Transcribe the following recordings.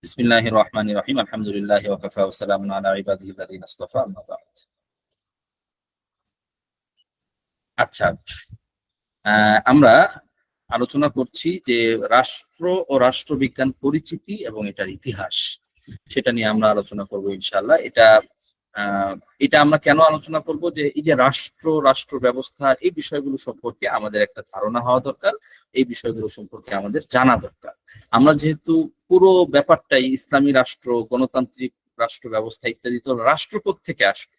বিসমিল্লাহির রহমানির রহিম। আলহামদুলিল্লাহি ওয়া কাফা ওয়া সালামুন আলা ইবাদিহিল্লাযিনা ইসতাফা, আম্মা বা'দ। আচ্ছা, আমরা আলোচনা করছি যে রাষ্ট্র ও রাষ্ট্রবিজ্ঞান পরিচিতি এবং এটার ইতিহাস, সেটা নিয়ে আমরা আলোচনা করব ইনশাআল্লাহ। এটা আমরা কেন আলোচনা করব, যে এই যে রাষ্ট্র ব্যবস্থা, এই বিষয়গুলো সম্পর্কে আমাদের একটা ধারণা হওয়া দরকার, এই বিষয়গুলো সম্পর্কে আমাদের জানা দরকার। আমরা যেহেতু পুরো ব্যাপারটাই ইসলামী রাষ্ট্র, গণতান্ত্রিক রাষ্ট্র ব্যবস্থা ইত্যাদি, তো রাষ্ট্র থেকে আসবে,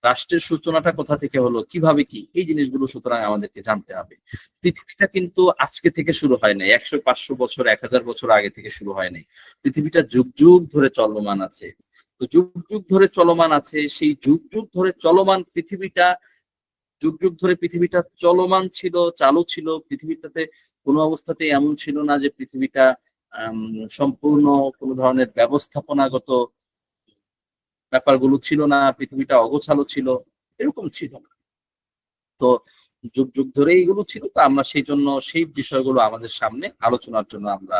রাষ্ট্রের সূচনাটা কোথা থেকে হলো, কিভাবে কি, এই জিনিসগুলো সুতরাং আমাদেরকে জানতে হবে। পৃথিবীটা কিন্তু আজকে থেকে শুরু হয় নাই, 100-500 বছর 1000 বছর আগে থেকে শুরু হয় নাই। পৃথিবীটা যুগ যুগ ধরে চলমান আছে। তো যুগ যুগ ধরে চলমান আছে, সেই যুগ যুগ ধরে চলমান পৃথিবীটা, যুগ যুগ ধরে পৃথিবীটা চলমান ছিল, চালু ছিল। পৃথিবীটাতে কোনো অবস্থাতেই এমন ছিল না যে পৃথিবীটা সম্পূর্ণ কোনো ধরনের ব্যবস্থাপনাগত ব্যাপারগুলো ছিল না, পৃথিবীটা অগোছালো ছিল, এরকম ছিল না। তো যুগ যুগ ধরে এইগুলো ছিল। তো আমরা সেই জন্য সেই বিষয়গুলো আমাদের সামনে আলোচনার জন্য আমরা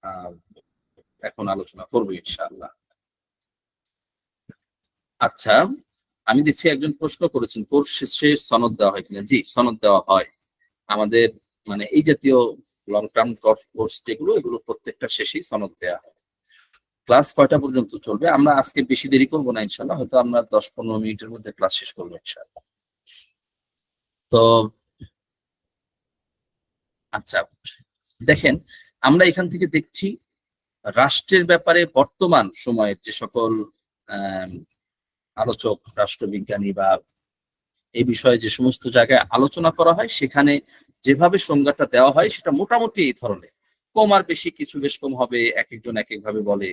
আহ এখন আলোচনা করবো ইনশাআল্লাহ। আচ্ছা, আমি দেখছি একজন প্রশ্ন করেছেন, কোর্স শেষে সনদ দেওয়া হয় কিনা। জি, সনদ দেওয়া হয় আমাদের, মানে এই জাতীয় লং টার্ম কোর্স যেগুলো, এগুলো প্রত্যেকটা শেষেই সনদ দেওয়া হয়। ক্লাস কয়টা পর্যন্ত চলবে? আমরা আজকে বেশি দেরি করবো না ইনশাল্লাহ, হয়তো আমরা 10-15 মিনিটের মধ্যে ক্লাস শেষ করবো ইনশাল্লাহ। তো আচ্ছা, দেখেন, আমরা এখান থেকে দেখছি রাষ্ট্রের ব্যাপারে বর্তমান সময়ের যে সকল আহ আলোচক, রাষ্ট্রবিজ্ঞানী বা এই বিষয়ে যে সমস্ত জায়গায় আলোচনা করা হয়, সেখানে যেভাবে সংজ্ঞাটা দেওয়া হয় সেটা মোটামুটি এই ধরনের। কম আর বেশি কিছু বেশ কম হবে, এক একজন এক একভাবে বলে।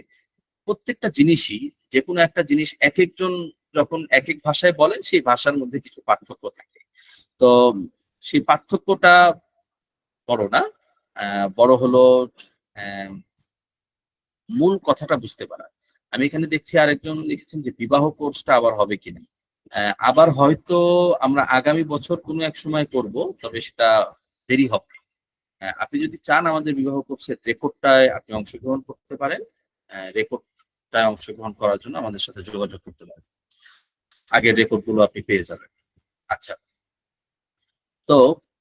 প্রত্যেকটা জিনিসই, যে কোনো একটা জিনিস এক একজন যখন এক এক ভাষায় বলেন, সেই ভাষার মধ্যে কিছু পার্থক্য থাকে। তো সেই পার্থক্যটা বড় না, বড় হলো মূল কথাটা বুঝতে পারা। আমি এখানে দেখছি আরেকজন লিখেছেন যে বিবাহ কোর্সটা আবার হবে কিনা। আবার হয়তো আমরা আগামী বছর কোনো এক সময় করব, তবে সেটা দেরি হবে। আপনি যদি চান আমাদের বিবাহ কোর্সের রেকর্ডটায় আপনি অংশগ্রহণ করতে পারেন। রেকর্ডটায় অংশগ্রহণ করার জন্য আমাদের সাথে যোগাযোগ করতে পারেন, আগের রেকর্ড গুলো আপনি পেয়ে যাবেন। আচ্ছা, তো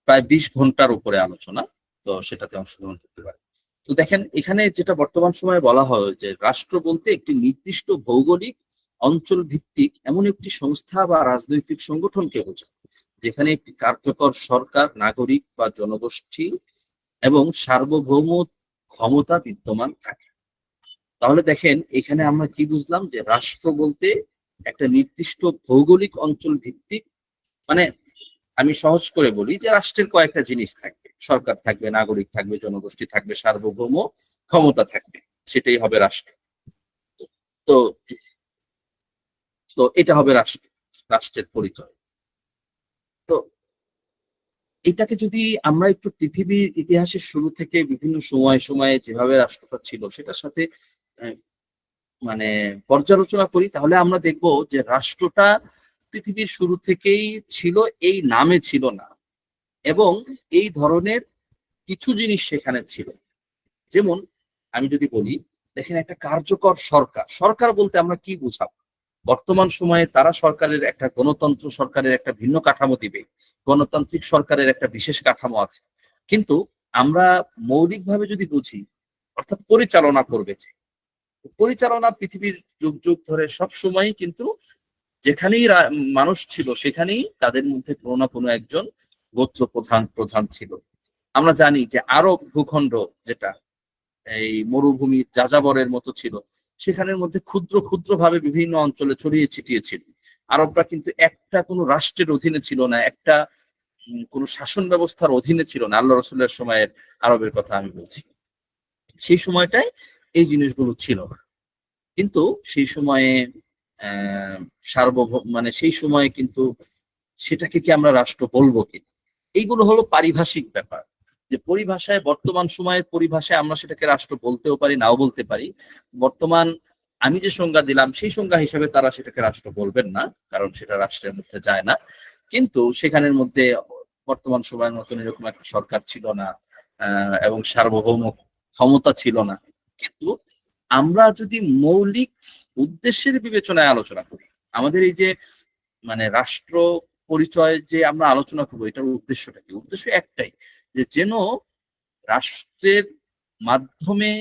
প্রায় 20 ঘন্টার উপরে আলোচনা, তো সেটাতে অংশগ্রহণ করতে পারেন। তো দেখেন, এখানে যেটা বর্তমান সময়ে বলা হয় যে রাষ্ট্র বলতে একটি নির্দিষ্ট ভৌগোলিক অঞ্চল ভিত্তিক এমন একটি সংস্থা বা রাজনৈতিক সংগঠনকে বোঝায়, যেখানে একটি কার্যকর সরকার, নাগরিক বা জনগোষ্ঠী এবং সার্বভৌম ক্ষমতা বিদ্যমান থাকে। তাহলে দেখেন, এখানে আমরা কি বুঝলাম, যে রাষ্ট্র বলতে একটা নির্দিষ্ট ভৌগোলিক অঞ্চল ভিত্তিক, মানে আমি সহজ করে বলি যে রাষ্ট্রের কয়েকটা জিনিস থাকবে, সরকার থাকবে, নাগরিক থাকবে, জনগোষ্ঠী থাকবে, সার্বভৌম ক্ষমতা থাকবে, সেটাই হবে রাষ্ট্র। তো তো এটা হবে রাষ্ট্র, রাষ্ট্রের পরিচয়। তো এটাকে যদি আমরা একটু পৃথিবীর ইতিহাসের শুরু থেকে বিভিন্ন সময়ে সময়ে যেভাবে রাষ্ট্রটা ছিল সেটার সাথে আহ, মানে পর্যালোচনা করি, তাহলে আমরা দেখব যে রাষ্ট্রটা পৃথিবীর শুরু থেকেই ছিল, এই নামে ছিল না, এবং এই ধরনের কিছু জিনিস সেখানে ছিল। যেমন আমি যদি বলি, দেখেন, একটা কার্যকর সরকার, সরকার বলতে আমরা কি বুঝাবো? বর্তমান সময়ে তারা সরকারের একটা, গণতন্ত্র সরকারের একটা ভিন্ন কাঠামো দিবে, গণতান্ত্রিক সরকারের একটা বিশেষ কাঠামো আছে। কিন্তু আমরা মৌলিকভাবে যদি বুঝি, অর্থাৎ পরিচালনা করবে, যে পরিচালনা পৃথিবীর যুগ যুগ ধরে সব সময় কিন্তু যেখানেই মানুষ ছিল, সেখানেই তাদের মধ্যে কোনো না কোনো একজন গোত্র প্রধান প্রধান ছিল। আমরা জানি যে আরব ভূখণ্ড, যেটা এই মরুভূমি যাযাবরের মতো ছিল, সেখানের মধ্যে ক্ষুদ্র ক্ষুদ্র ভাবে বিভিন্ন অঞ্চলে ছড়িয়ে ছিটিয়ে ছিল। আরবরা কিন্তু একটা কোনো রাষ্ট্রের অধীনে ছিল না, একটা কোনো শাসন ব্যবস্থার অধীনে ছিল না। আল্লাহ রসুলের সময়ের আরবের কথা আমি বলছি, সেই সময়টায় এই জিনিসগুলো ছিল না। কিন্তু সেই সময়ে সার্বভৌম, মানে সেই সময়ে কিন্তু সেটাকে কি আমরা রাষ্ট্র বলবো কি, এইগুলো হলো পারিভাষিক ব্যাপার। যে পরিভাষায়, বর্তমান সময়ের পরিভাষায় আমরা সেটাকে রাষ্ট্র বলতেও পারি, নাও বলতে পারি। বর্তমান আমি যে সংজ্ঞা দিলাম, সেই সংজ্ঞা হিসেবে তারা সেটাকে রাষ্ট্র বলবেন না, কারণ সেটা রাষ্ট্রের মধ্যে যায় না। কিন্তু সেখানের মধ্যে বর্তমান সময়ের মতন এরকম একটা সরকার ছিল না, এবং সার্বভৌম ক্ষমতা ছিল না। কিন্তু আমরা যদি মৌলিক উদ্দেশ্যের বিবেচনায় আলোচনা করি, আমাদের এই যে মানে রাষ্ট্র পরিচয় যে আমরা আলোচনা করবো, এটার উদ্দেশ্যটা কি? উদ্দেশ্য একটাই, যে যেন রাষ্ট্রের মাধ্যমে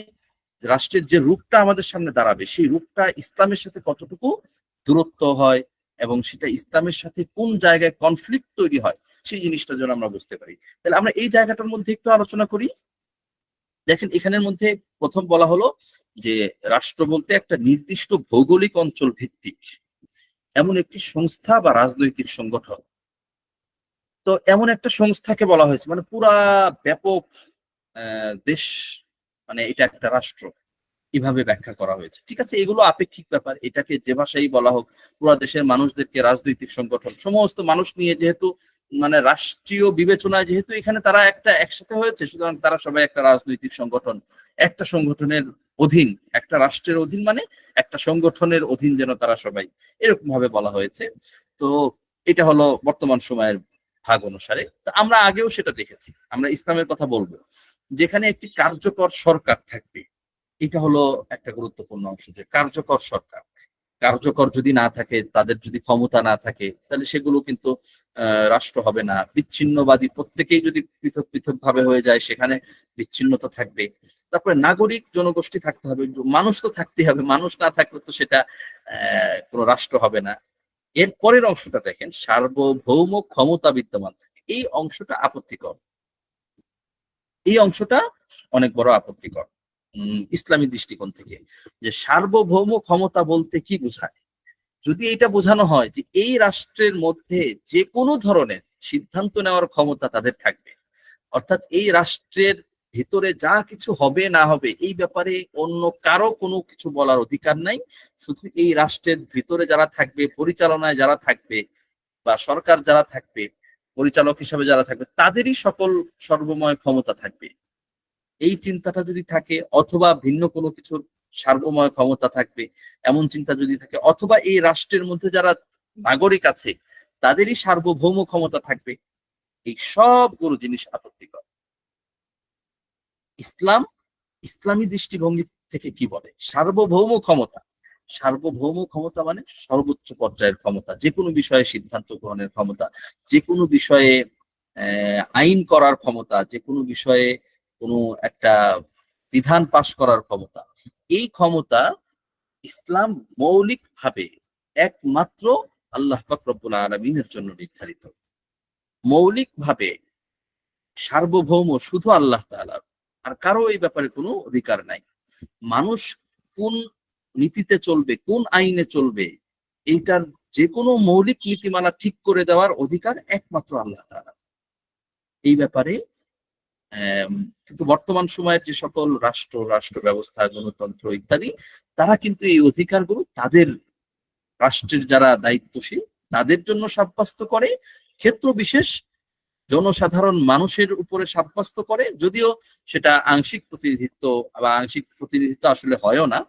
রাষ্ট্রের যে রূপটা আমাদের সামনে দাঁড়াবে, সেই রূপটা ইসলামের সাথে কতটুকু দূরত্ব হয় এবং সেটা ইসলামের সাথে কোন জায়গায় কনফ্লিক্ট তৈরি হয়, সেই জিনিসটা যেন আমরা বুঝতে পারি। তাহলে আমরা এই জায়গাটার মধ্যে একটু আলোচনা করি। দেখেন, এখানের মধ্যে প্রথম বলা হলো যে রাষ্ট্র বলতে একটা নির্দিষ্ট ভৌগোলিক অঞ্চল ভিত্তিক এমন একটি সংস্থা বা রাজনৈতিক সংগঠন। তো এমন একটা সংস্থাকে বলা হয়েছে, মানে পুরা ব্যাপক দেশ, মানে এটা একটা রাষ্ট্র, কিভাবে ব্যাখ্যা করা হয়েছে। ঠিক আছে, এগুলো আপেক্ষিক ব্যাপার, এটাকে যে ভাষাই বলা হোক, পুরো দেশের মানুষদেরকে রাজনৈতিক সংগঠন, সমস্ত মানুষ নিয়ে যেহেতু মানে রাষ্ট্রীয় বিবেচনায় যেহেতু এখানে তারা একটা একসাথে হয়েছে, সুতরাং তারা সবাই একটা রাজনৈতিক সংগঠন, একটা সংগঠনের অধীন, একটা রাষ্ট্রের অধীন, মানে একটা সংগঠনের অধীন যেন তারা সবাই, এরকম ভাবে বলা হয়েছে। তো এটা হলো বর্তমান সময়ের ভাগ অনুসারে। তো আমরা আগেও সেটা দেখেছি, আমরা ইসলামের কথা বলবো, যেখানে একটি কার্যকর সরকার থাকবে। এটা হলো একটা গুরুত্বপূর্ণ অংশ, যে কার্যকর সরকার, কার্যকর যদি না থাকে, তাদের যদি ক্ষমতা না থাকে, তাহলে সেগুলো কিন্তু রাষ্ট্র হবে না। বিচ্ছিন্নবাদী প্রত্যেকেই যদি পৃথক পৃথক ভাবে হয়ে যায়, সেখানে বিচ্ছিন্নতা থাকবে। তারপরে নাগরিক জনগোষ্ঠী থাকতে হবে, মানুষ তো থাকতেই হবে, মানুষ না থাকলে তো সেটা কোনো রাষ্ট্র হবে না। এর পরের অংশটা দেখেন, সার্বভৌম ক্ষমতা বিদ্যমান থাকে। এই অংশটা আপত্তিকর, এই অংশটা অনেক বড় আপত্তিকর ইসলামী দৃষ্টিকোণ থেকে। যে সার্বভৌম ক্ষমতা বলতে কি বোঝায়? যদি এটা বোঝানো হয় যে এই রাষ্ট্রের মধ্যে যে কোনো ধরনের সিদ্ধান্ত নেওয়ার ক্ষমতা তাদের থাকবে, অর্থাৎ এই রাষ্ট্রের ভিতরে যা কিছু হবে না হবে এই ব্যাপারে অন্য কারো কোনো কিছু বলার অধিকার নাই। শুধু এই রাষ্ট্রের ভিতরে যারা থাকবে, পরিচালনায় যারা থাকবে, বা সরকার যারা থাকবে, পরিচালক হিসাবে যারা থাকবে, তাদেরই সকল সর্বময় ক্ষমতা থাকবে। এই চিন্তাটা যদি থাকে, অথবা ভিন্ন কোনো কিছুর সার্বময় ক্ষমতা থাকবে এমন চিন্তা যদি থাকে, অথবা এই রাষ্ট্রের মধ্যে যারা নাগরিক আছে তাদেরই সার্বভৌম ক্ষমতা থাকবে, এই সবগুলো জিনিস আপত্তিকর। ইসলাম ইসলামী দৃষ্টিভঙ্গি থেকে কি বলে? সার্বভৌম ক্ষমতা, সার্বভৌম ক্ষমতা মানে সর্বোচ্চ পর্যায়ের ক্ষমতা, যে কোনো বিষয়ে সিদ্ধান্ত গ্রহণের ক্ষমতা, যে কোনো বিষয়ে আইন করার ক্ষমতা, যে কোনো বিষয়ে কোনো একটা বিধান পাশ করার ক্ষমতা। এই ক্ষমতা ইসলাম মৌলিকভাবে একমাত্র আল্লাহ পাক রব্বুল আলামিনের জন্য নির্ধারিত। মৌলিকভাবে সার্বভৌম শুধু আল্লাহ তাআলার, আর কারো এই ব্যাপারে কোনো অধিকার নাই। মানুষ কোন নীতিতে চলবে, কোন আইনে চলবে, এইটার যে কোনো মৌলিক নীতিমালা ঠিক করে দেওয়ার অধিকার একমাত্র আল্লাহ তাআলা। এই ব্যাপারে কিন্তু বর্তমান সময়ের যে সকল রাষ্ট্র ব্যবস্থা, গণতন্ত্র ইত্যাদি, তারা কিন্তু এই অধিকারগুলো তাদের রাষ্ট্রের যারা দায়িত্বশীল তাদের জন্য সাব্যস্ত করে, ক্ষেত্র বিশেষ জনসাধারণ মানুষের উপরে সাব্যস্ত করে, যদিও সেটা আংশিক প্রতিনিধিত্ব বা আংশিক প্রতিনিধিত্ব আসলে হয়ও না।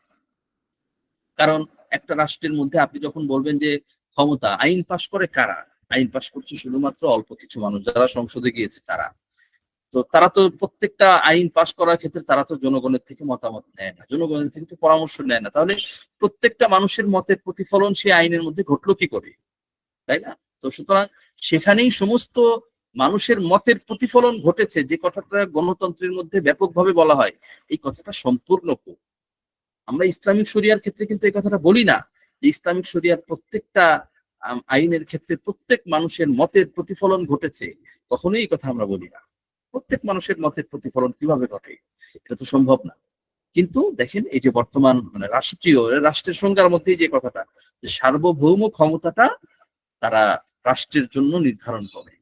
কারণ একটা রাষ্ট্রের মধ্যে আপনি যখন বলবেন যে ক্ষমতা, আইন পাশ করে কারা? আইন পাশ করছে শুধুমাত্র অল্প কিছু মানুষ যারা সংসদে গিয়েছে তারা। তো তারা তো প্রত্যেকটা আইন পাশ করার ক্ষেত্রে তারা তো জনগণের থেকে মতামত নেয় না, জনগণের থেকে তো পরামর্শ নেয় না। তাহলে প্রত্যেকটা মানুষের মতের প্রতিফলন সেই আইনের মধ্যে ঘটলো কি করে, তাই না? তো সুতরাং সেখানেই সমস্ত মানুষের মতের প্রতিফলন ঘটেছে, যে কথাটা গণতন্ত্রের মধ্যে ব্যাপকভাবে বলা হয়, এই কথাটা সম্পূর্ণ ভুল। আমরা ইসলামিক শরিয়ার ক্ষেত্রে কিন্তু এই কথাটা বলি না, যে ইসলামিক শরিয়ার প্রত্যেকটা আইনের ক্ষেত্রে প্রত্যেক মানুষের মতের প্রতিফলন ঘটেছে, কখনোই এই কথা আমরা বলি না। প্রত্যেক মানুষের মতের প্রতিফলন কিভাবে ঘটে? এটা তো সম্ভব না। কিন্তু দেখেন, এই যে বর্তমান মানে রাষ্ট্রের সংজ্ঞার মধ্যে যে কথাটা, যে সার্বভৌম ক্ষমতাটা তারা রাষ্ট্রের জন্য নির্ধারণ করে,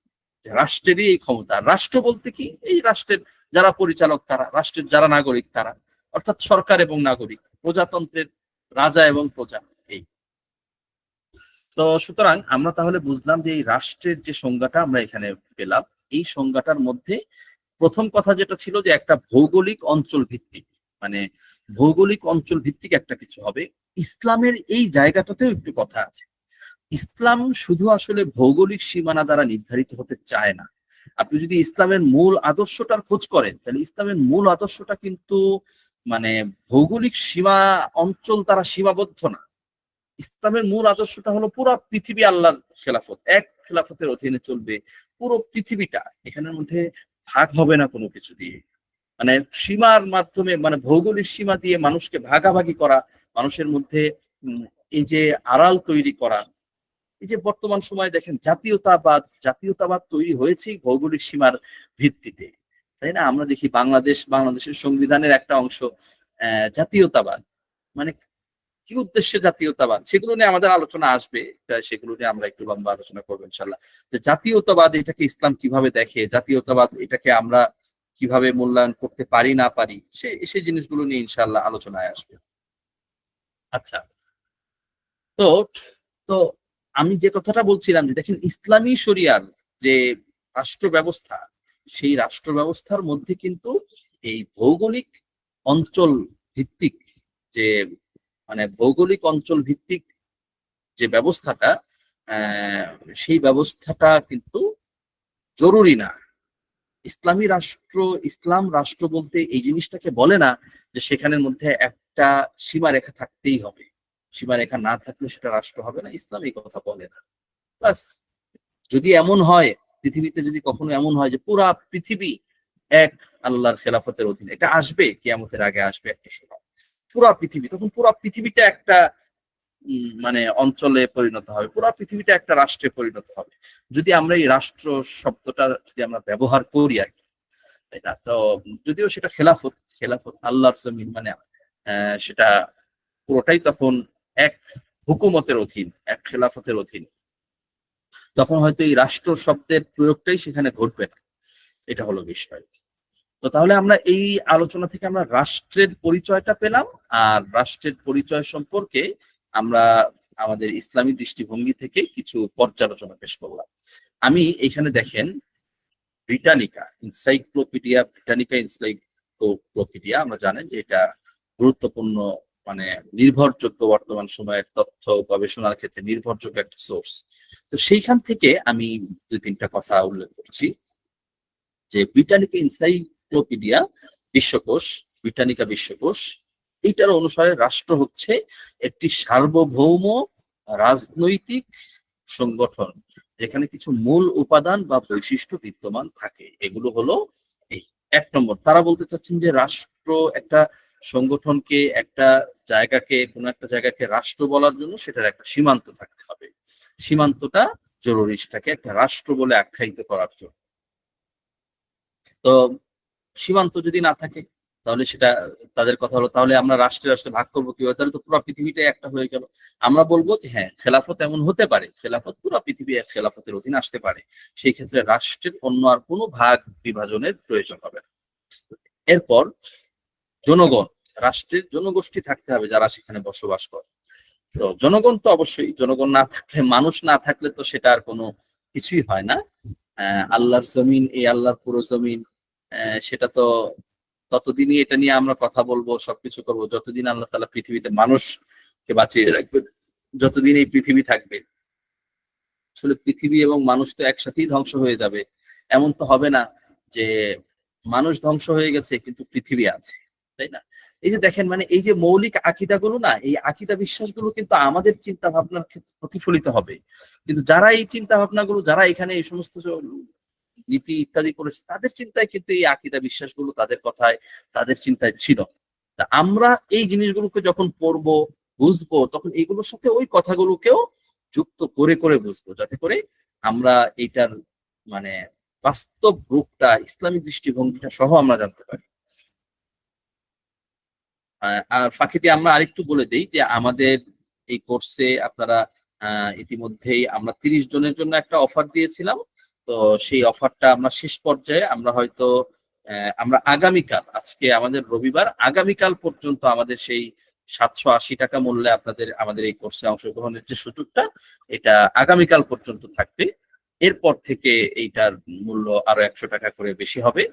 যে রাষ্ট্রেরই এই ক্ষমতা। রাষ্ট্র বলতে কি? এই রাষ্ট্রের যারা পরিচালক তারা, রাষ্ট্রের যারা নাগরিক তারা, অর্থাৎ সরকার এবং নাগরিক, প্রজাতন্ত্রের রাজা এবং প্রজা। এই তো সুতরাং আমরা তাহলে বুঝলাম যে এই রাষ্ট্রের যে সংজ্ঞাটা আমরা এখানে পেলাম, এই সংজ্ঞাটার মধ্যে প্রথম কথা যেটা ছিল যে একটা ভৌগোলিক অঞ্চল ভিত্তিক, মানে ভৌগোলিক অঞ্চল ভিত্তিক একটা কিছু হবে। ইসলামের এই জায়গাটাতেও একটু কথা আছে। ইসলাম শুধু আসলে ভৌগোলিক সীমানা দ্বারা নির্ধারিত হতে চায় না। আপনি যদি ইসলামের মূল আদর্শটার খোঁজ করেন, তাহলে ইসলামের মূল আদর্শটা কিন্তু মানে ভৌগোলিক সীমা অঞ্চল তারা সীমাবদ্ধ না। ইসলামের মূল আদর্শটা হলো পুরো পৃথিবী আল্লাহর খেলাফত, এক খেলাফতের অধীনে চলবে পুরো পৃথিবীটা। এখানের মধ্যে ভাগ হবে না কোনো কিছু দিয়ে। মানে সীমার মাধ্যমে, মানে ভৌগোলিক সীমা দিয়ে মানুষকে ভাগাভাগি করা, মানুষের মধ্যে এই যে আড়াল তৈরি করা, এই যে বর্তমান সময়ে দেখেন জাতীয়তাবাদ তৈরি হয়েছে ভৌগোলিক সীমার ভিত্তিতে, তাই না? আমরা দেখি বাংলাদেশের সংবিধানের একটা অংশ জাতীয়তাবাদ। মানে কি উদ্দেশ্যে জাতীয়তাবাদ, সেগুলো নিয়ে আমাদের আলোচনা আসবে, সেগুলো নিয়ে আমরা একটু লম্বা আলোচনা করবো ইনশাল্লাহ। যে জাতীয়তাবাদ এটাকে ইসলাম কিভাবে দেখে, জাতীয়তাবাদ এটাকে আমরা কিভাবে মূল্যায়ন করতে পারি না পারি, সেই জিনিসগুলো নিয়ে ইনশাল্লাহ আলোচনায় আসবে। আচ্ছা, তো তো আমি যে কথাটা বলছিলাম যে দেখেন ইসলামী শরিয়ার যে রাষ্ট্র ব্যবস্থা, সেই রাষ্ট্র ব্যবস্থার মধ্যে কিন্তু এই ভৌগোলিক অঞ্চল ভিত্তিক যে, মানে ভৌগোলিক অঞ্চল ভিত্তিক যে ব্যবস্থাটা, সেই ব্যবস্থাটা কিন্তু জরুরি না। ইসলাম রাষ্ট্র বলতে এই জিনিসটাকে বলে না যে সেখানের মধ্যে একটা সীমারেখা থাকতেই হবে, সীমারেখা না থাকলে সেটা রাষ্ট্র হবে না, ইসলাম এই কথা বলে না। প্লাস যদি এমন হয়, পৃথিবীতে যদি কখনো এমন হয় যে পুরা পৃথিবী এক আল্লাহর খেলাফতের অধীনে, এটা আসবে কিয়ামতের আগে, আসবে একটা সময় পুরা পৃথিবী, তখন পুরা পৃথিবীটা একটা মানে অঞ্চলে পরিণত হবে, পুরা পৃথিবীটা একটা রাষ্ট্রে পরিণত হবে, যদি আমরা এই রাষ্ট্র শব্দটা যদি আমরা ব্যবহার করি আর কি, তাই না? তো যদিও সেটা খেলাফত আল্লাহর জমিন, মানে সেটা পুরোটাই তখন এক হুকুমতের অধীন, এক খেলাফতের অধীন, তখন হয়তো এই রাষ্ট্র শব্দের প্রয়োগটাই সেখানে ঘটবে না। এটা হলো বিষয়। তো তাহলে আমরা এই আলোচনা থেকে আমরা রাষ্ট্রের পরিচয়টা পেলাম, আর রাষ্ট্রের পরিচয় সম্পর্কে আমরা আমাদের ইসলামী দৃষ্টিভঙ্গি থেকে কিছু পর্যালোচনা পেশ করলাম। আমি এখানে দেখেন ব্রিটানিকা এনসাইক্লোপিডিয়া, আমরা জানেন যে এটা গুরুত্বপূর্ণ, মানে নির্ভরযোগ্য, বর্তমান সময়ের তথ্য গবেষণার ক্ষেত্রে নির্ভরযোগ্য একটা সোর্স। তো সেইখান থেকে আমি দুই তিনটা কথা উল্লেখ করছি। যে ব্রিটানিকা এনসাইক্লোপিডিয়া ব্রিটানিকা বিশ্বকোষ, এইটার অনুসারে রাষ্ট্র হচ্ছে একটি সার্বভৌম রাজনৈতিক সংগঠন যেখানে কিছু মূল উপাদান বা বৈশিষ্ট্য বিদ্যমান থাকে। এগুলো হলো এই 1 নম্বর, তারা বলতে চাচ্ছেন যে রাষ্ট্র একটা সংগঠনকে, একটা জায়গাকে, কোনো একটা জায়গাকে রাষ্ট্র বলার জন্য সেটার একটা সীমান্ত থাকতে হবে, সীমান্তটা জরুরি সেটাকে একটা রাষ্ট্র বলে আখ্যায়িত করার জন্য। তো সীমান্ত যদি না থাকে তাহলে সেটা, তাদের কথা হলো তাহলে আমরা রাষ্ট্রে রাষ্ট্রে ভাগ করবো কিভাবে, তাহলে তো পুরো পৃথিবীটাই একটা হয়ে গেল। আমরা বলবো যে হ্যাঁ, খেলাফত এমন হতে পারে, খেলাফত পুরো পৃথিবী এক খেলাফতের অধীনে আসতে পারে, সেই ক্ষেত্রে রাষ্ট্রের অন্য আর কোনো ভাগ বিভাজনের প্রয়োজন হবে না। এরপর জনগণ, রাষ্ট্রের জনগোষ্ঠী থাকতে হবে যারা সেখানে বসবাস করে। তো জনগণ তো অবশ্যই, জনগণ না থাকলে, মানুষ না থাকলে তো সেটা আর কোনো কিছুই হয় না। আল্লাহর জমিন, এই আল্লাহর পুরো জমিন, সেটা তো ততদিনই এটা নিয়ে আমরা কথা বলবো, সবকিছু করবো, যতদিন আল্লাহ তাআলা পৃথিবীতে মানুষকে বাঁচিয়ে রাখবে, যতদিন এই পৃথিবী থাকবে। আসলে পৃথিবী এবং মানুষ তো একসাথেই ধ্বংস হয়ে যাবে, এমন তো হবে না যে মানুষ ধ্বংস হয়ে গেছে কিন্তু পৃথিবী আছে, তাই না? এই যে দেখেন, মানে এই যে মৌলিক আকিদাগুলো না, এই আকিদা বিশ্বাসগুলো কিন্তু আমাদের চিন্তা ভাবনার ক্ষেত্রে প্রতিফলিত হবে, কিন্তু যারা এই চিন্তা ভাবনাগুলো, যারা এখানে এই সমস্ত নীতি ইত্যাদি করেছে, তাদের চিন্তায় কিন্তু এই আকিদা বিশ্বাসগুলো, তাদের কথায়, তাদের চিন্তায় ছিল না। তা আমরা এই জিনিসগুলোকে যখন পড়বো, বুঝবো, তখন এইগুলোর সাথে ওই কথাগুলোকেও যুক্ত করে করে বুঝবো, যাতে করে আমরা এইটার মানে বাস্তব রূপটা, ইসলামী দৃষ্টিভঙ্গিটা সহ আমরা জানতে পারি। আর ফাঁকিতে আমরা আরেকটু বলে দেই যে আমাদের এই কোর্সে আপনারা ইতিমধ্যেই আমরা 30 জনের জন্য একটা অফার দিয়েছিলাম। তো সেই অফারটা আমরা শেষ পর্যায়ে, আমরা হয়তো আমরা আগামীকাল, আজকে আমাদের রবিবার, আগামীকাল পর্যন্ত আমাদের সেই 780 টাকা মূল্যে আমাদের এই কোর্সে অংশগ্রহণের যে সুযোগটা, এটা আগামীকাল পর্যন্ত থাকবে। এরপর থেকে এইটার মূল্য আরো 100 টাকা করে বেশি হবে।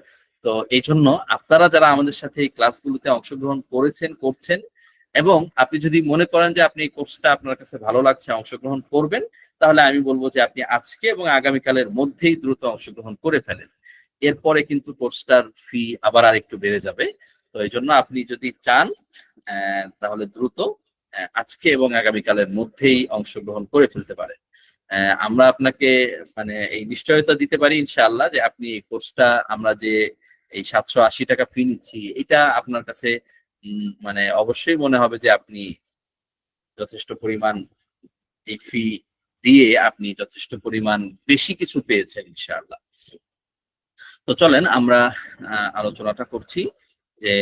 তো এই জন্য আপনারা যারা আমাদের সাথে এই ক্লাসগুলোতে অংশগ্রহণ করছেন, এবং আপনি যদি মনে করেন যে আপনি এই কোর্সটা আপনার কাছে ভালো লাগছে, অংশগ্রহণ করবেন, তাহলে আমি বলবো যে আপনি আজকে এবং আগামীকালের মধ্যেই দ্রুত অংশগ্রহণ করে ফেলেন। এরপরে কিন্তু কোর্সটার ফি আবার আরেকটু বেড়ে যাবে। তো এই জন্য আপনি যদি চান তাহলে দ্রুত আজকে এবং আগামীকালের মধ্যেই অংশগ্রহণ করে ফেলতে পারেন। আমরা আপনাকে মানে এই নিশ্চয়তা দিতে পারি ইনশাআল্লাহ যে আপনি এই কোর্সটা আমরা যে এই 780 টাকা ফি নিচ্ছি এটা আপনার কাছে মানে অবশ্যই মনে হবে যে আপনি যথেষ্ট পরিমাণ এই ফি দিয়ে আপনি যথেষ্ট পরিমাণ বেশি কিছু পেয়েছেন ইনশাআল্লাহ। তো চলেন আমরা আলোচনাটা করছি যে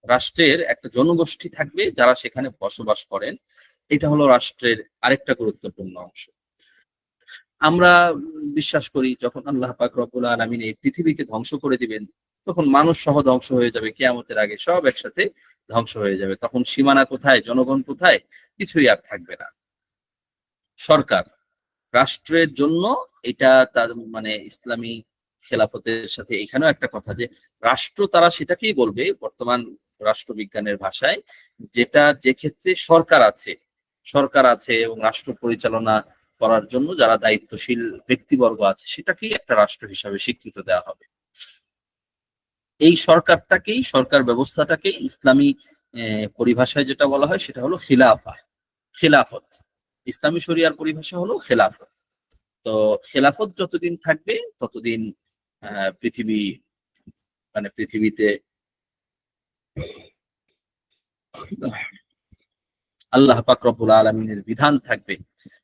রাষ্ট্রের একটা জনগোষ্ঠী থাকবে যারা সেখানে বসবাস করেন। এটা হলো রাষ্ট্রের আরেকটা গুরুত্বপূর্ণ অংশ। আমরা বিশ্বাস করি যখন আল্লাহ পাক রব্বুল আলামিন এই পৃথিবীকে ধ্বংস করে দিবেন, তখন মানুষ সহ ধ্বংস হয়ে যাবে। কিয়ামতের আগে সব একসাথে ধ্বংস হয়ে যাবে। তখন সীমানা কোথায়, জনগণ কোথায়? কিছুই আর থাকবে না। সরকার, রাষ্ট্রের জন্য এটা তার মানে ইসলামী খেলাফতের সাথে এখানেও একটা কথা যে রাষ্ট্র তারা সেটাকেই বলবে বর্তমান রাষ্ট্রবিজ্ঞানের ভাষায়, যেটা যে ক্ষেত্রে সরকার আছে এবং রাষ্ট্র পরিচালনা করার জন্য যারা দায়িত্বশীল ব্যক্তিবর্গ আছে সেটাকেই একটা রাষ্ট্র হিসাবে স্বীকৃত দেওয়া হবে। এই সরকার ব্যবস্থাটাকেই ইসলামী পরিভাষায় যেটা বলা হয় সেটা হলো খেলাফত। ইসলামী শরিয়ার পরিভাষা হলো খেলাফত। তো খেলাফত যতদিন থাকবে ততদিন পৃথিবীতে আল্লাহ পাক রব্বুল আলামিনের বিধান থাকবে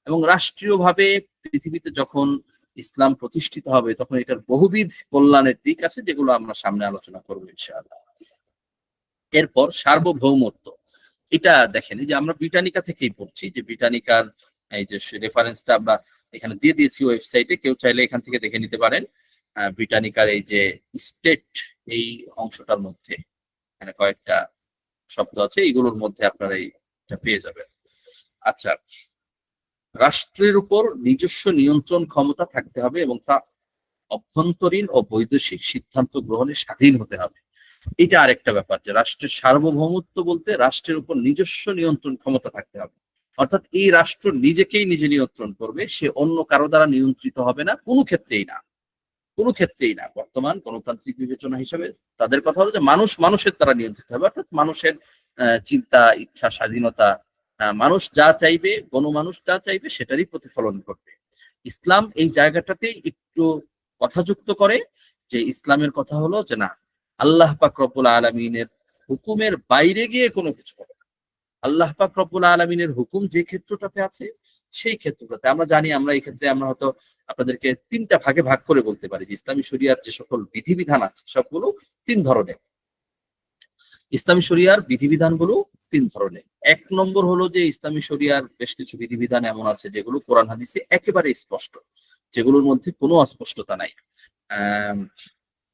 এবং রাষ্ট্রীয়ভাবে পৃথিবীতে যখন ইসলাম প্রতিষ্ঠিত হবে তখন এটার বহুবিধ কল্যাণের দিক আছে যেগুলো আমরা সামনে আলোচনা করবো ইনশাআল্লাহ। এরপর সার্বভৌমত্ব, এটা দেখেন যে আমরা ব্রিটানিকা থেকেই পড়ছি, যে ব্রিটানিকার এই যে রেফারেন্সটা আমরা এখানে দিয়ে দিয়েছি ওয়েবসাইটে, কেউ চাইলে এখান থেকে দেখে নিতে পারেন। ব্রিটানিকার এই যে স্টেট এই অংশটার মধ্যে এখানে কয়েকটা শব্দ আছে, এইগুলোর মধ্যে আপনারা এইটা পেয়ে যাবেন। আচ্ছা, রাষ্ট্রের উপর নিজস্ব নিয়ন্ত্রণ ক্ষমতা থাকতে হবে এবং তা অভ্যন্তরীণ ও বৈদেশিক সিদ্ধান্ত গ্রহণে স্বাধীন হতে হবে। এটা আরেকটা ব্যাপার যে রাষ্ট্রের সার্বভৌমত্ব বলতে রাষ্ট্রের উপর নিজস্ব নিয়ন্ত্রণ ক্ষমতা থাকতে হবে, অর্থাৎ এই রাষ্ট্র নিজেকেই নিজে নিয়ন্ত্রণ করবে, সে অন্য কারো দ্বারা নিয়ন্ত্রিত হবে না, কোনো ক্ষেত্রেই না। বর্তমান গণতান্ত্রিক বিবেচনা হিসাবে তাদের কথা হলো যে মানুষ মানুষের দ্বারা নিয়ন্ত্রিত হবে, অর্থাৎ মানুষের চিন্তা, ইচ্ছা, স্বাধীনতা, মানুষ যা চাইবে, গণমানুষ যা চাইবে সেটারই প্রতিফলন ঘটবে। ইসলাম এই জায়গাটাতে একটু কথা যুক্ত করে যে ইসলামের কথা হলো যে না, আল্লাহ পাক রব্বুল আলামিনের হুকুমের বাইরে গিয়ে কোনো কিছু হবে না। আল্লাহ পাক রব্বুল আলামিনের হুকুম যে ক্ষেত্রটাতে আছে সেই ক্ষেত্রটাতে আমরা জানি, আমরা এই ক্ষেত্রে আমরা হয়তো আপনাদেরকে 3টা ভাগে ভাগ করে বলতে পারি যে ইসলামী শরিয়ার যে সকল বিধিবিধান আছে সবগুলো 3 ধরনের। ইসলামী শরিয়ার বিধিবিধানগুলো 3 ধরনের। 1 নম্বর হলো যে ইসলামী শরিয়ার বেশ কিছু বিধিবিধান এমন আছে যেগুলো কোরআন হাদিসে একেবারে স্পষ্ট, যেগুলোর মধ্যে কোনো অস্পষ্টতা নাই।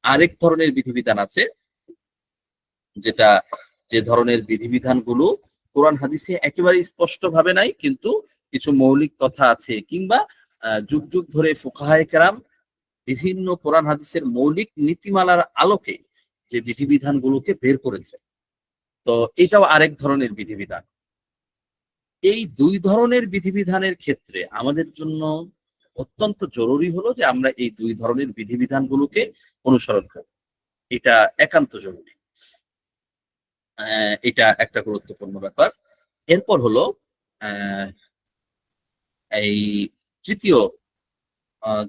আরেক ধরনের বিধিবিধান আছে যে ধরনের বিধিবিধানগুলো কোরআন হাদিসে একেবারে স্পষ্ট ভাবে নাই, কিন্তু কিছু মৌলিক কথা আছে, কিংবা যুগ যুগ ধরে ফুকাহায়ে কেরাম বিভিন্ন কোরআন হাদিসের মৌলিক নীতিমালার আলোকে যে বিধিবিধানগুলোকে বের করেছে। তো এটাও আরেক ধরনের বিধিবিধান। এই 2 ধরনের বিধিবিধানের ক্ষেত্রে আমাদের জন্য অত্যন্ত জরুরি হলো যে আমরা এই 2 ধরনের বিধিবিধানগুলোকে অনুসরণ করি, এটা একান্ত জরুরি। এটা একটা গুরুত্বপূর্ণ ব্যাপার। এরপর হলো এই তৃতীয়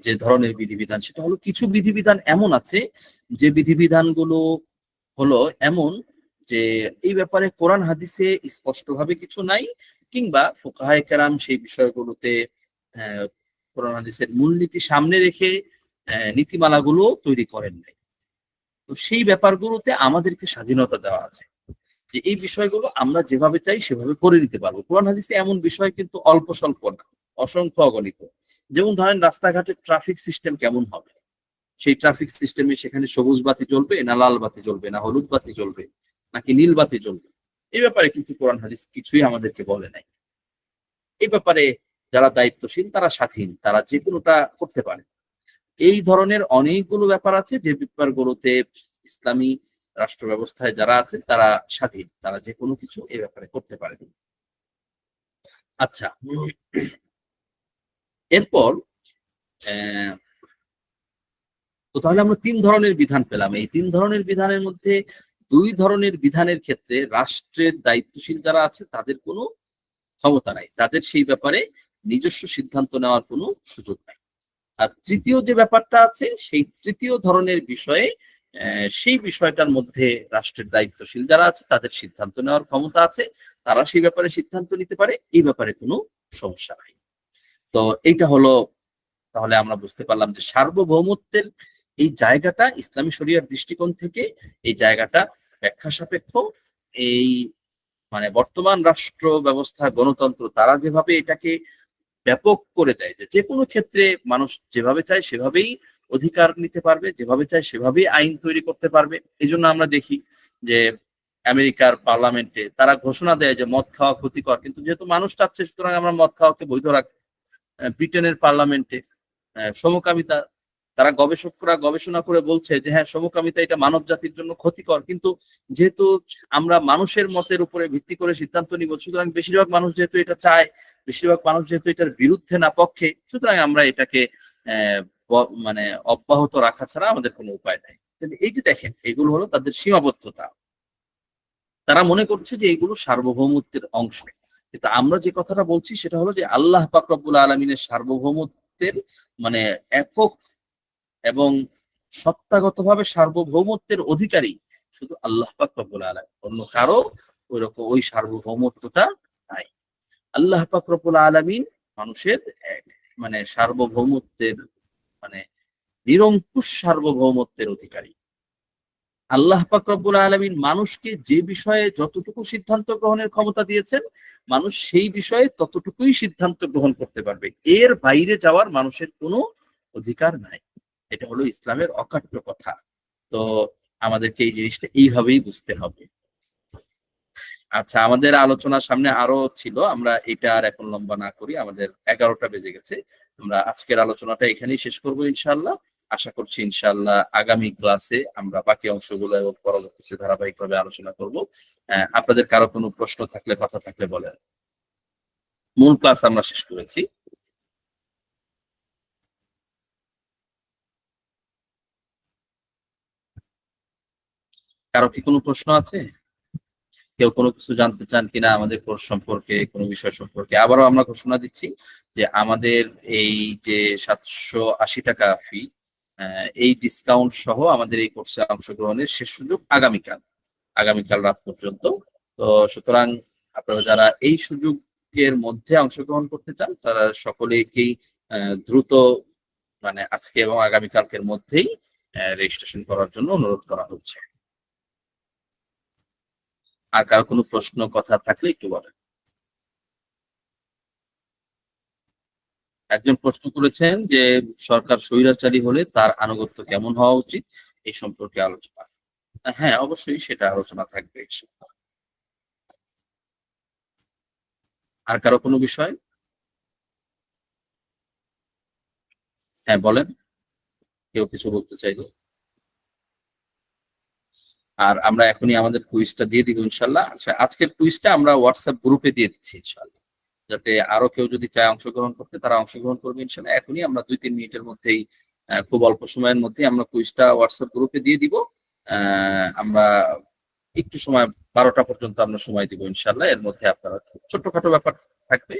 যে ধরনের বিধিবিধান সেটা হলো কিছু বিধিবিধান এমন আছে যে বিধিবিধানগুলো হলো এমন যে এই ব্যাপারে কোরআন হাদিসে স্পষ্টভাবে কিছু নাই, কিংবা ফুকাহায়ে কেরাম সেই বিষয়গুলোতে কোরআন হাদিসের মূলনীতি সামনে রেখে নীতিমালাগুলো তৈরি করেন নাই। তো সেই ব্যাপারগুলোতে আমাদেরকে স্বাধীনতা দেওয়া আছে যে এই বিষয়গুলো আমরা যেভাবে চাই সেভাবে করে নিতে পারবো। কোরআন হাদিসে এমন বিষয় কিন্তু অল্প স্বল্প না, অসংখ্য অগণিত। যেমন ধরেন রাস্তাঘাটের ট্রাফিক সিস্টেম কেমন হবে, সেই ট্রাফিক সিস্টেমে সেখানে সবুজ বাতি জ্বলবে না লাল বাতি জ্বলবে না হলুদ বাতি জ্বলবে নাকি নীল বাতি জ্বলবে, এই ব্যাপারে কিন্তু কোরআন হাদিস কিছুই আমাদেরকে বলে নাই। এই ব্যাপারে যারা দায়িত্বশীল তারা স্বাধীন, তারা যে কোনোটা করতে পারে। এই ধরনের অনেকগুলো ব্যাপার আছে যে ব্যাপারগুলোতে ইসলামী রাষ্ট্র ব্যবস্থায় যারা আছে তারা স্বাধীন, তারা যে কোনো কিছু এই ব্যাপারে করতে পারে। আচ্ছা, এরপর তো তাহলে আমরা 3 ধরনের বিধান পেলাম। এই 3 ধরনের বিধানের মধ্যে দুই ধরনের বিধানের ক্ষেত্রে রাষ্ট্রের দায়িত্বশীল যারা আছে তাদের কোনো ক্ষমতা নাই, তাদের সেই ব্যাপারে নিজস্ব সিদ্ধান্ত নেওয়ার কোনো সুযোগ নাই। আর তৃতীয় যে ব্যাপারটা আছে সেই তৃতীয় ধরনের বিষয়ে সেই বিষয়টার মধ্যে রাষ্ট্রের দায়িত্বশীল যারা আছে তাদের সিদ্ধান্ত নেওয়ার ক্ষমতা আছে, তারা সেই ব্যাপারে সিদ্ধান্ত নিতে পারে, এই ব্যাপারে কোনো সমস্যা নাই। তো এইটা হলো, তাহলে আমরা বুঝতে পারলাম যে সার্বভৌমত্বের এই জায়গাটা ইসলামী শরিয়ার দৃষ্টিকোণ থেকে এই জায়গাটা ব্যাখ্যা সাপেক্ষ। এই মানে বর্তমান রাষ্ট্র ব্যবস্থা গণতন্ত্র তারা যেভাবে এটাকে ব্যাপক করে দেয় যে যে কোনো ক্ষেত্রে মানুষ যেভাবে চায় সেভাবেই অধিকার নিতে পারবে, যেভাবে চায় সেভাবেই আইন তৈরি করতে পারবে। এই জন্য আমরা দেখি যে আমেরিকার পার্লামেন্টে তারা ঘোষণা দেয় যে মদ খাওয়া ক্ষতিকর, কিন্তু যেহেতু মানুষ চাচ্ছে সুতরাং আমরা মদ খাওয়াকে বৈধ রাখবো। ব্রিটেনের পার্লামেন্টে সমকামিতা, তারা গবেষকরা গবেষণা করে বলছে যে হ্যাঁ সমকামিতা এটা মানব জাতির জন্য ক্ষতিকর, কিন্তু যেহেতু আমরা মানুষের মতের উপরে ভিত্তি করে সিদ্ধান্ত নিব সুতরাং বেশিরভাগ মানুষ যেহেতু এটা চায়, বেশিরভাগ মানুষ যেহেতু এটার বিরুদ্ধে না পক্ষে, সুতরাং আমরা এটাকে মানে অব্যাহত রাখা ছাড়া আমাদের কোনো উপায় নাই। এই যে দেখেন এগুলো হলো তাদের সীমাবদ্ধতা, তারা মনে করছে যে এগুলো সার্বভৌমত্বের অংশ। কিন্তু আমরা যে কথাটা বলছি সেটা হলো যে আল্লাহ পাক রব্বুল আলামিনের সার্বভৌমত্বের মানে একক এবং সত্তাগতভাবে সার্বভৌমত্বের অধিকারী শুধু আল্লাহ পাক রব্বুল আলামিন, অন্য কারো ওইরকম ওই সার্বভৌমত্বটা নাই। আল্লাহ পাক রব্বুল আলামিন মানুষের মানে সার্বভৌমত্বের মানে নিরঙ্কুশ সার্বভৌমত্বের অধিকারী। আল্লাহ পাক রব্বুল আলামিন মানুষকে যে বিষয়ে যতটুকু সিদ্ধান্ত গ্রহণের ক্ষমতা দিয়েছেন মানুষ সেই বিষয়ে ততটুকুই সিদ্ধান্ত গ্রহণ করতে পারবে, এর বাইরে যাওয়ার মানুষের কোনো অধিকার নাই। এটা হলো ইসলামের অকাট্য কথা। তো আমাদেরকে এই জিনিসটা এইভাবেই বুঝতে হবে। আচ্ছা, আমাদের আলোচনার সামনে আরো ছিল, আমরা এটা আর এখন লম্বা না করি, আমাদের 11টা বেজে গেছে। আমরা আজকের আলোচনাটা এখানেই শেষ করবো ইনশাআল্লাহ। আশা করছি ইনশাআল্লাহ আগামী ক্লাসে আমরা বাকি অংশগুলো এবং পরবর্তীতে ধারাবাহিকভাবে আলোচনা করব। আপনাদের কারো কোনো প্রশ্ন থাকলে কথা থাকলে বলেন। মূল ক্লাস আমরা শেষ করেছি। কারো কি কোনো প্রশ্ন আছে? কেউ কোনো কিছু জানতে চান কিনা আমাদের কোর্স সম্পর্কে, কোনো বিষয় সম্পর্কে? আবারও আমরা ঘোষণা দিচ্ছি যে আমাদের এই যে 780 টাকা ফি, এই ডিসকাউন্ট সহ আমাদের এই কোর্সে অংশগ্রহণের শেষ সুযোগ আগামীকাল রাত পর্যন্ত। তো সুতরাং আপনারা যারা এই সুযোগের মধ্যে অংশগ্রহণ করতে চান তারা সকলেকেই দ্রুত মানে আজকে এবং আগামীকালকের মধ্যেই রেজিস্ট্রেশন করার জন্য অনুরোধ করা হচ্ছে। আর কারো কোনো প্রশ্ন কথা থাকলে একটু বলেন। একজন প্রশ্ন করেছেন যে সরকার স্বৈরাচারী হলে তার আনুগত্য কেমন হওয়া উচিত, এই সম্পর্কে আলোচনা। হ্যাঁ, অবশ্যই সেটা আলোচনা থাকবে। আর কারো কোনো বিষয়? হ্যাঁ বলেন, কেউ কিছু বলতে চাইলে। আর আমরা এখনই আমাদের কুইজটা দিয়ে দিব ইনশাল্লাহ। আচ্ছা, আজকের কুইজটা আমরা হোয়াটসঅ্যাপ গ্রুপে দিয়ে দিচ্ছি ইনশাল্লাহ, যাতে আরো কেউ যদি চায় অংশগ্রহণ করতে তারা অংশগ্রহণ করবে ইনশাল্লাহ। এখনই আমরা 2-3 মিনিটের মধ্যেই খুব অল্প সময়ের মধ্যে আমরা কুইজটা হোয়াটসঅ্যাপ গ্রুপে দিয়ে দিব। আমরা একটু সময় 12টা পর্যন্ত আমরা সময় দিব ইনশাল্লাহ। এর মধ্যে আপনারা ছোট্টখাটো ব্যাপার থাকবে,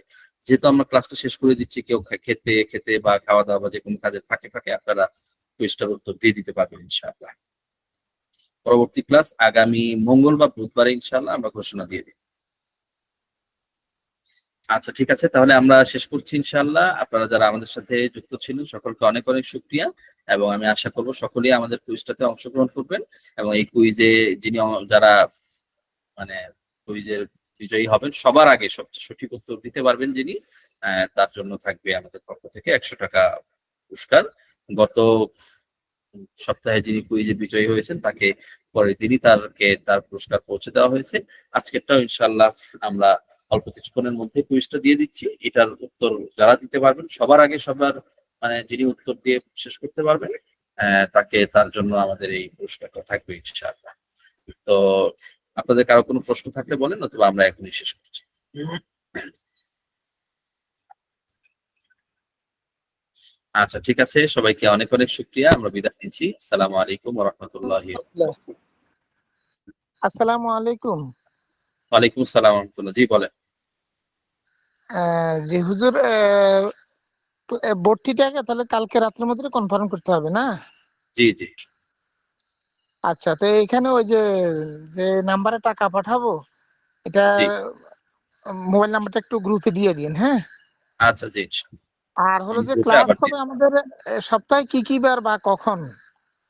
যেহেতু আমরা ক্লাসটা শেষ করে দিচ্ছি, কেউ খেতে খেতে বা খাওয়া দাওয়া বা যে কোনো কাজের ফাঁকে ফাঁকে আপনারা কুইজটার উত্তর দিয়ে দিতে পারবেন ইনশাআল্লাহ। পরবর্তী ক্লাস আগামী মঙ্গল বা বুধবারে ইনশাআল্লাহ আমরা ঘোষণা দিয়ে দিই। আচ্ছা ঠিক আছে, তাহলে আমরা শেষ করছি ইনশাআল্লাহ। আপনারা যারা আমাদের সাথে যুক্ত ছিলেন সকলকে অনেক অনেক শুকরিয়া, এবং আমি আশা করব সকলেই আমাদের কুইজটাতে অংশগ্রহণ করবেন এবং এই কুইজে যিনি যারা মানে কুইজের বিজয়ী হবেন সবার আগে সবচেয়ে সঠিক উত্তর দিতে পারবেন যিনি, তার জন্য থাকবে আমাদের পক্ষ থেকে 100 টাকা পুরস্কার। গত সপ্তাহে যিনি কুইজে বিজয়ী হয়েছেন তাকে পরের দিনই তার পুরস্কার পৌঁছে দেওয়া হয়েছে। আজকেরটাও ইনশাআল্লাহ আমরা অল্প কিছুক্ষণের মধ্যে কুইজটা দিয়ে দিচ্ছি। এটার উত্তর যারা দিতে পারবেন সবার আগে, সবার মানে যিনি উত্তর দিয়ে শেষ করতে পারবেন তার জন্য আমাদের এই পুরস্কারটা থাকবে ইনশাআল্লাহ। তো আপনাদের কারো কোনো প্রশ্ন থাকলে বলেন, অথবা আমরা এখনই শেষ করছি। আচ্ছা ঠিক আছে, সবাইকে অনেক অনেক শুকরিয়া, আমরা বিদায় নিচ্ছি। আসসালামু আলাইকুম ওয়া রাহমাতুল্লাহি ওয়া বারাকাতুহু। আসসালামু আলাইকুম। ওয়ালাইকুম আসসালাম রহমতুল্লাহ। জি বলেন। জি হুজুর, ভর্তিটাকে তাহলে কালকে রাত্রের মধ্যে কনফার্ম করতে হবে না? জি জি আচ্ছা, তো এখানে ওই যে যে নাম্বারে টাকা পাঠাবো, এটা জি। মোবাইল নাম্বারটা একটু গ্রুপে দিয়ে দিন, হ্যাঁ? আচ্ছা জি, ইনশাআল্লাহ। আর হলো আমি যে গ্রুপে ক্লাস আবার হবে আমাদের সপ্তাহে কি কি বার বা কখন?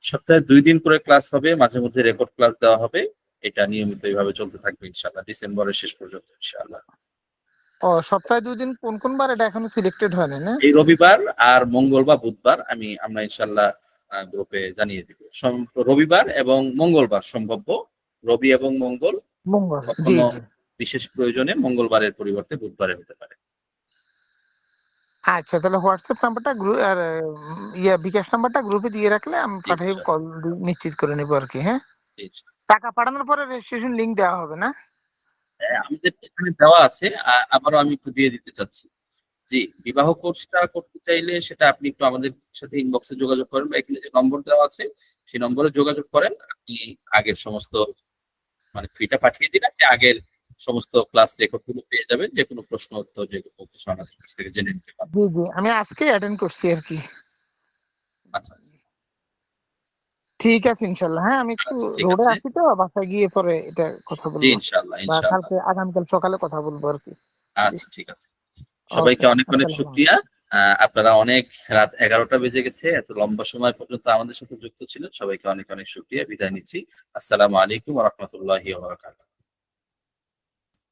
সপ্তাহে 2 দিন করে ক্লাস হবে, মাঝে মধ্যে রেকর্ড ক্লাস দেওয়া হবে। এটা নিয়মিত এইভাবে চলতে থাকবে ইনশাআল্লাহ, ডিসেম্বরের শেষ পর্যন্ত ইনশাআল্লাহ। ও, সপ্তাহে 2 দিন কোন কোন বার এটা এখনো সিলেক্টেড হয়নি না? এই রবিবার আর মঙ্গল বা বুধবার আমরা ইনশাআল্লাহ গ্রুপে জানিয়ে দিব। রবিবার এবং মঙ্গলবার সম্ভাব্য, রবি এবং মঙ্গল। মঙ্গল, জি কখনো জি। বিশেষ প্রয়োজনে মঙ্গলবারের পরিবর্তে বুধবারে হতে পারে। আচ্ছা, তাহলে হোয়াটসঅ্যাপ নাম্বারটা গ্রুপ আর বিকাশ নাম্বারটা গ্রুপে দিয়ে রাখলে আমি জি পাঠিয়ে ইনশাআল্লাহ। কল নিশ্চিত করে নিবো আর কি, হ্যাঁ? জি, ইনশাআল্লাহ। টাকা পাঠানোর পরে রেজিস্ট্রেশন লিংক দেওয়া হবে না? হ্যাঁ, আমাদের এখানে দেওয়া আছে, আবারও আমি একটু দিয়ে দিতে চাচ্ছি। জি, বিবাহ কোর্সটা করতে চাইলে সেটা আপনি একটু আমাদের সাথে ইনবক্সে যোগাযোগ করেন, বা এখানে যে নম্বর দেওয়া আছে সেই নম্বরে যোগাযোগ করেন। আপনি আগের সমস্ত মানে ফিটা পাঠিয়ে দিন, আপনি আগের সমস্ত ক্লাস রেকর্ড গুলো পেয়ে যাবেন, যে কোনো প্রশ্ন উত্তর যে কোনো কিছু আমাদের কাছ থেকে জেনে নিতে পারবেন। জি জি, আমি আজকে অ্যাটেন্ড করছি আর কি। আচ্ছা আচ্ছা। ঠিক আছে ইনশাল্লাহ, হ্যাঁ, আমি একটু আচ্ছা ঠিক রোডে আছে। আছি তো, বাসায় গিয়ে পরে এটা কথা জি বলবো, ইনশাআল্লাহ বা ইনশাআল্লাহ। কালকে আগামীকাল সকালে কথা বলবো আর কি। জি। আচ্ছা ঠিক আছে। সবাইকে ওকে, অনেক অনেক আসসালামু শুকরিয়া। আলাইকুম। আপনারা অনেক রাত 11টা বেজে গেছে, এত লম্বা সময় পর্যন্ত আমাদের সাথে যুক্ত ছিলেন, সবাইকে অনেক অনেক শুকরিয়া। বিদায় নিচ্ছি। আসসালামু আলাইকুম ওয়া রাহমাতুল্লাহি ওয়া বারাকাতুহু।